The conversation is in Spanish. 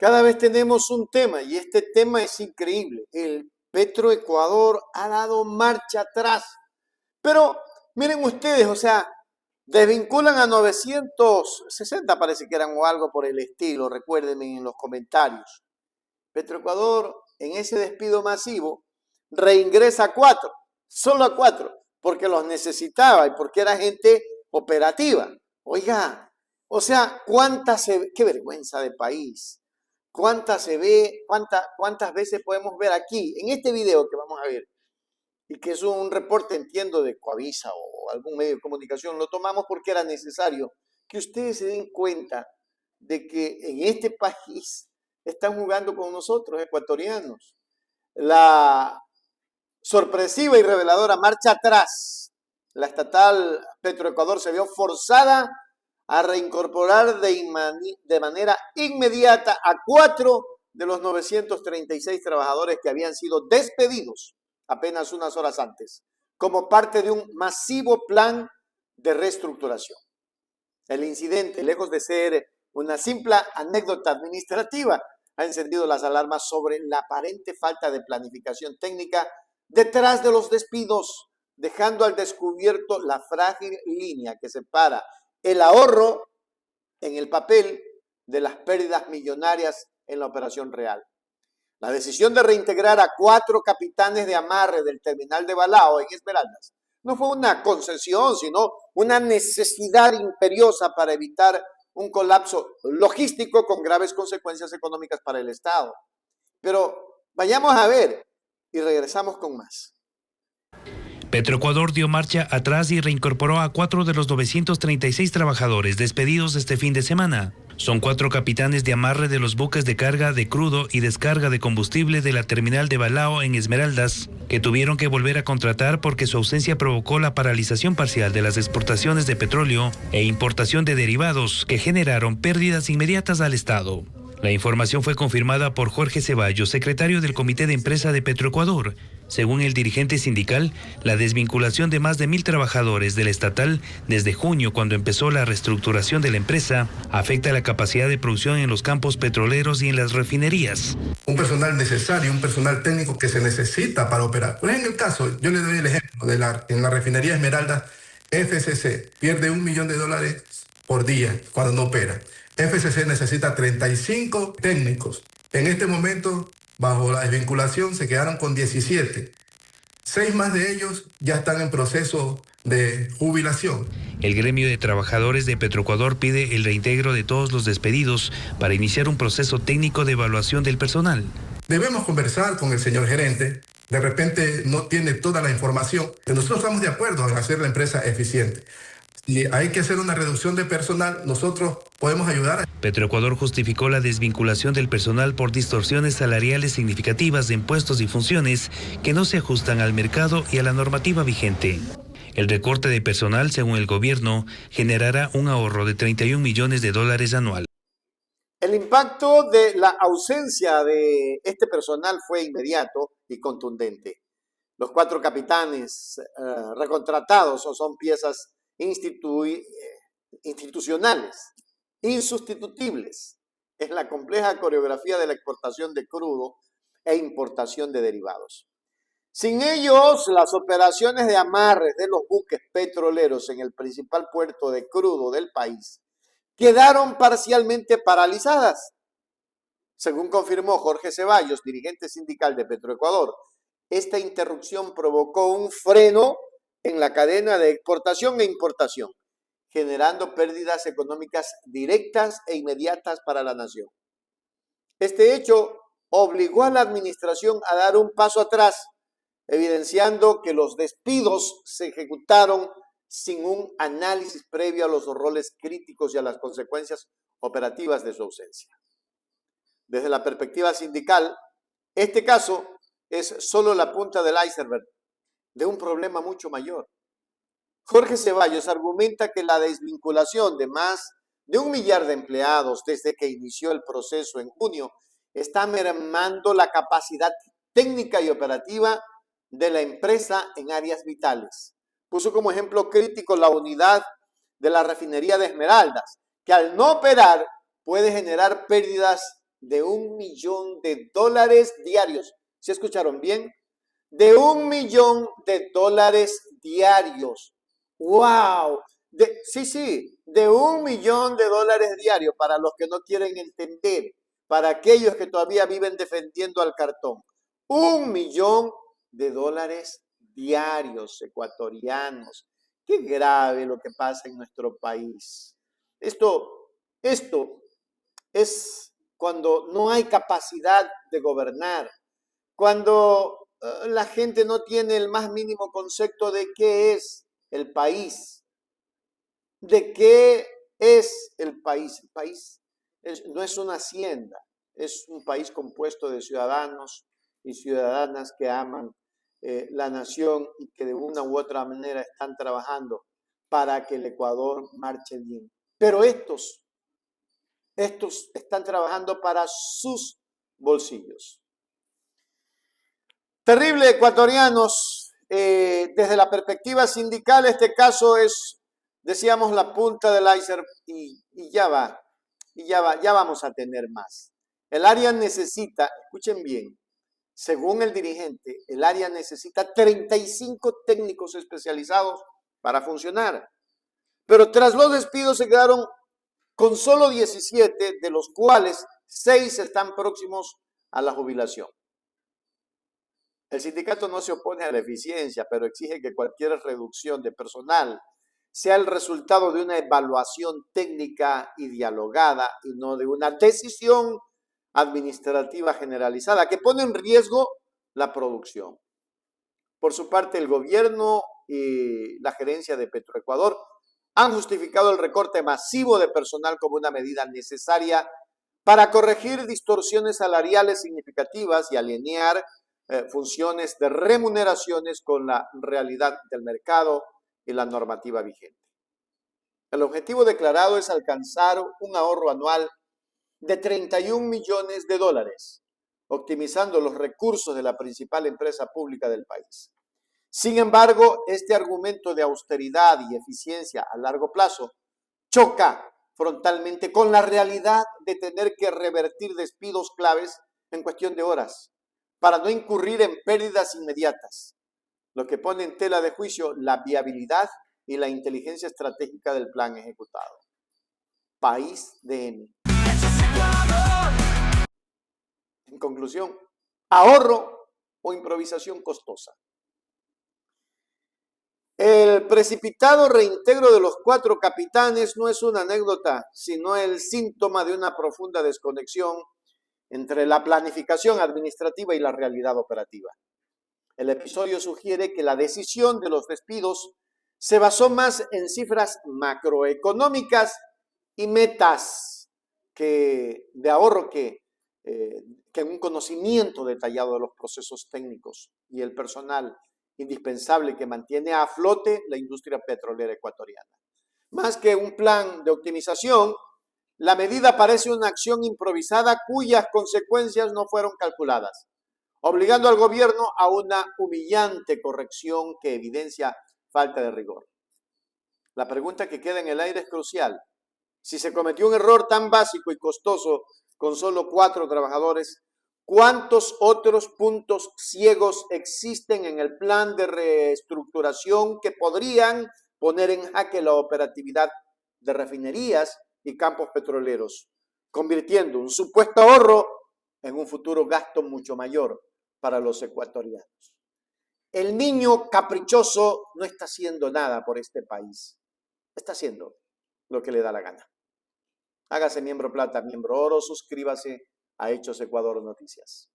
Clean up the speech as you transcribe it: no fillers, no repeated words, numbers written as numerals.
Cada vez tenemos un tema y este tema es increíble. El Petroecuador ha dado marcha atrás. Pero miren ustedes, o sea, desvinculan a 960, parece que eran o algo por el estilo, recuérdenme en los comentarios. Petroecuador, en ese despido masivo, reingresa a 4, solo a 4, porque los necesitaba y porque era gente operativa. Oiga, o sea, qué vergüenza de país. ¿Cuántas veces podemos ver aquí, en este video que vamos a ver, y que es un reporte, entiendo, de Coavisa o algún medio de comunicación, lo tomamos porque era necesario que ustedes se den cuenta de que en este país están jugando con nosotros, ecuatorianos. La sorpresiva y reveladora marcha atrás. La estatal Petroecuador se vio forzada a reincorporar de manera inmediata a 4 de los 936 trabajadores que habían sido despedidos apenas unas horas antes, como parte de un masivo plan de reestructuración. El incidente, lejos de ser una simple anécdota administrativa, ha encendido las alarmas sobre la aparente falta de planificación técnica detrás de los despidos, dejando al descubierto la frágil línea que separa el ahorro en el papel de las pérdidas millonarias en la operación real. La decisión de reintegrar a 4 capitanes de amarre del terminal de Balao en Esmeraldas no fue una concesión, sino una necesidad imperiosa para evitar un colapso logístico con graves consecuencias económicas para el Estado. Pero vayamos a ver y regresamos con más. Petroecuador dio marcha atrás y reincorporó a 4 de los 936 trabajadores despedidos este fin de semana. Son 4 capitanes de amarre de los buques de carga de crudo y descarga de combustible de la terminal de Balao en Esmeraldas, que tuvieron que volver a contratar porque su ausencia provocó la paralización parcial de las exportaciones de petróleo e importación de derivados que generaron pérdidas inmediatas al Estado. La información fue confirmada por Jorge Ceballos, secretario del Comité de Empresa de Petroecuador. Según el dirigente sindical, la desvinculación de más de 1,000 trabajadores del estatal desde junio, cuando empezó la reestructuración de la empresa, afecta la capacidad de producción en los campos petroleros y en las refinerías. Un personal necesario, un personal técnico que se necesita para operar. Pues en el caso, yo le doy el ejemplo, en la refinería Esmeralda, FCC pierde $1 millón por día cuando no opera. FCC necesita 35 técnicos. En este momento, bajo la desvinculación, se quedaron con 17. 6 más de ellos ya están en proceso de jubilación. El gremio de trabajadores de Petroecuador pide el reintegro de todos los despedidos para iniciar un proceso técnico de evaluación del personal. Debemos conversar con el señor gerente. De repente no tiene toda la información. Nosotros estamos de acuerdo en hacer la empresa eficiente. Si hay que hacer una reducción de personal, nosotros podemos ayudar. Petroecuador justificó la desvinculación del personal por distorsiones salariales significativas de impuestos y funciones que no se ajustan al mercado y a la normativa vigente. El recorte de personal, según el gobierno, generará un ahorro de $31 millones anual. El impacto de la ausencia de este personal fue inmediato y contundente. Los 4 capitanes recontratados son piezas institucionales, insustituibles. Es la compleja coreografía de la exportación de crudo e importación de derivados. Sin ellos, las operaciones de amarres de los buques petroleros en el principal puerto de crudo del país quedaron parcialmente paralizadas. Según confirmó Jorge Ceballos, dirigente sindical de Petroecuador, esta interrupción provocó un freno en la cadena de exportación e importación, generando pérdidas económicas directas e inmediatas para la nación. Este hecho obligó a la administración a dar un paso atrás, evidenciando que los despidos se ejecutaron sin un análisis previo a los roles críticos y a las consecuencias operativas de su ausencia. Desde la perspectiva sindical, este caso es solo la punta del iceberg de un problema mucho mayor. Jorge Ceballos argumenta que la desvinculación de más de 1 millar de empleados desde que inició el proceso en junio está mermando la capacidad técnica y operativa de la empresa en áreas vitales. Puso como ejemplo crítico la unidad de la refinería de Esmeraldas, que al no operar puede generar pérdidas de $1 millón diarios. ¿Sí escucharon bien? De $1 millón diarios. ¡Wow! Sí, de $1 millón diarios, para los que no quieren entender, para aquellos que todavía viven defendiendo al cartón. $1 millón diarios ecuatorianos. Qué grave lo que pasa en nuestro país. Esto es cuando no hay capacidad de gobernar, cuando la gente no tiene el más mínimo concepto de qué es el país, de qué es el país. El país no es una hacienda, es un país compuesto de ciudadanos y ciudadanas que aman la nación y que de una u otra manera están trabajando para que el Ecuador marche bien. Pero estos están trabajando para sus bolsillos. Terrible, ecuatorianos. Desde la perspectiva sindical, este caso es, decíamos, la punta del iceberg y ya vamos a tener más. El área necesita, escuchen bien, según el dirigente, el área necesita 35 técnicos especializados para funcionar. Pero tras los despidos se quedaron con solo 17, de los cuales 6 están próximos a la jubilación. El sindicato no se opone a la eficiencia, pero exige que cualquier reducción de personal sea el resultado de una evaluación técnica y dialogada y no de una decisión administrativa generalizada que pone en riesgo la producción. Por su parte, el gobierno y la gerencia de Petroecuador han justificado el recorte masivo de personal como una medida necesaria para corregir distorsiones salariales significativas y alinear funciones de remuneraciones con la realidad del mercado y la normativa vigente. El objetivo declarado es alcanzar un ahorro anual de $31 millones, optimizando los recursos de la principal empresa pública del país. Sin embargo, este argumento de austeridad y eficiencia a largo plazo choca frontalmente con la realidad de tener que revertir despidos claves en cuestión de horas para no incurrir en pérdidas inmediatas, lo que pone en tela de juicio la viabilidad y la inteligencia estratégica del plan ejecutado. País DN. En conclusión, ahorro o improvisación costosa. El precipitado reintegro de los 4 capitanes no es una anécdota, sino el síntoma de una profunda desconexión entre la planificación administrativa y la realidad operativa. El episodio sugiere que la decisión de los despidos se basó más en cifras macroeconómicas y metas de ahorro que en un conocimiento detallado de los procesos técnicos y el personal indispensable que mantiene a flote la industria petrolera ecuatoriana. Más que un plan de optimización, la medida parece una acción improvisada cuyas consecuencias no fueron calculadas, obligando al gobierno a una humillante corrección que evidencia falta de rigor. La pregunta que queda en el aire es crucial. Si se cometió un error tan básico y costoso con solo 4 trabajadores, ¿cuántos otros puntos ciegos existen en el plan de reestructuración que podrían poner en jaque la operatividad de refinerías y campos petroleros, convirtiendo un supuesto ahorro en un futuro gasto mucho mayor para los ecuatorianos? El niño caprichoso no está haciendo nada por este país. Está haciendo lo que le da la gana. Hágase miembro plata, miembro oro, suscríbase a Hechos Ecuador Noticias.